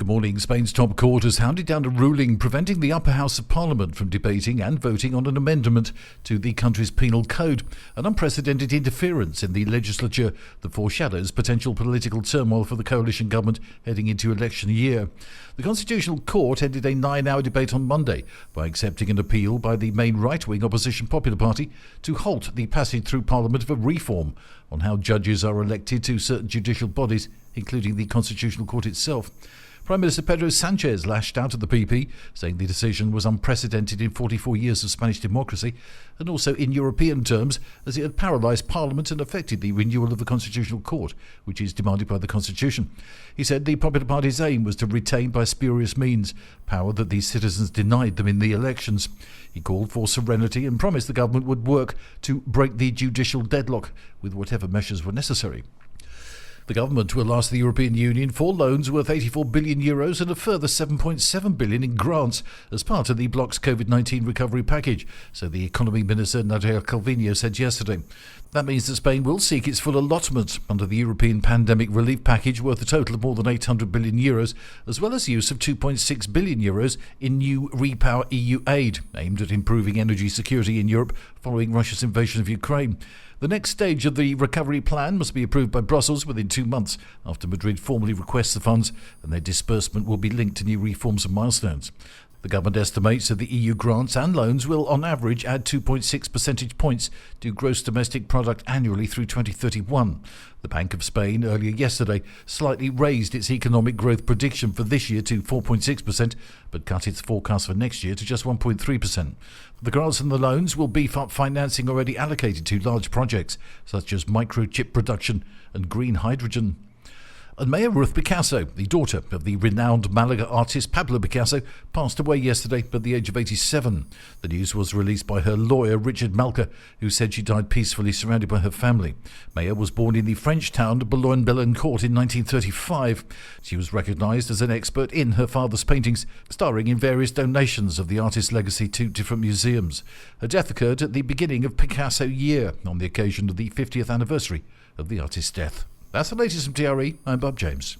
Good morning. Spain's top court has handed down a ruling preventing the upper house of parliament from debating and voting on an amendment to the country's penal code, an unprecedented interference in the legislature that foreshadows potential political turmoil for the coalition government heading into election year. The Constitutional Court ended a 9-hour debate on Monday by accepting an appeal by the main right-wing opposition Popular Party to halt the passage through Parliament of a reform on how judges are elected to certain judicial bodies, including the Constitutional Court itself. Prime Minister Pedro Sanchez lashed out at the PP, saying the decision was unprecedented in 44 years of Spanish democracy, and also in European terms, as it had paralysed Parliament and affected the renewal of the Constitutional Court, which is demanded by the Constitution. He said the Popular Party's aim was to retain by spurious means power that these citizens denied them in the elections. He called for serenity and promised the government would work to break the judicial deadlock with whatever measures were necessary. The government will ask the European Union for loans worth €84 billion and a further €7.7 billion in grants as part of the bloc's COVID-19 recovery package, so the Economy Minister Nadia Calviño said yesterday. That means that Spain will seek its full allotment under the European Pandemic Relief Package worth a total of more than €800 billion, as well as the use of €2.6 billion in new Repower EU aid, aimed at improving energy security in Europe following Russia's invasion of Ukraine. The next stage of the recovery plan must be approved by Brussels within 2 months after Madrid formally requests the funds, and their disbursement will be linked to new reforms and milestones. The government estimates that the EU grants and loans will on average add 2.6 percentage points to gross domestic product annually through 2031. The Bank of Spain earlier yesterday slightly raised its economic growth prediction for this year to 4.6%, but cut its forecast for next year to just 1.3%. The grants and the loans will beef up financing already allocated to large projects such as microchip production and green hydrogen. And Maya Ruth Picasso, the daughter of the renowned Malaga artist Pablo Picasso, passed away yesterday at the age of 87. The news was released by her lawyer Richard Malka, who said she died peacefully surrounded by her family. Maya was born in the French town of Boulogne-Billancourt in 1935. She was recognised as an expert in her father's paintings, starring in various donations of the artist's legacy to different museums. Her death occurred at the beginning of Picasso Year, on the occasion of the 50th anniversary of the artist's death. That's the latest from TRE. I'm Bob James.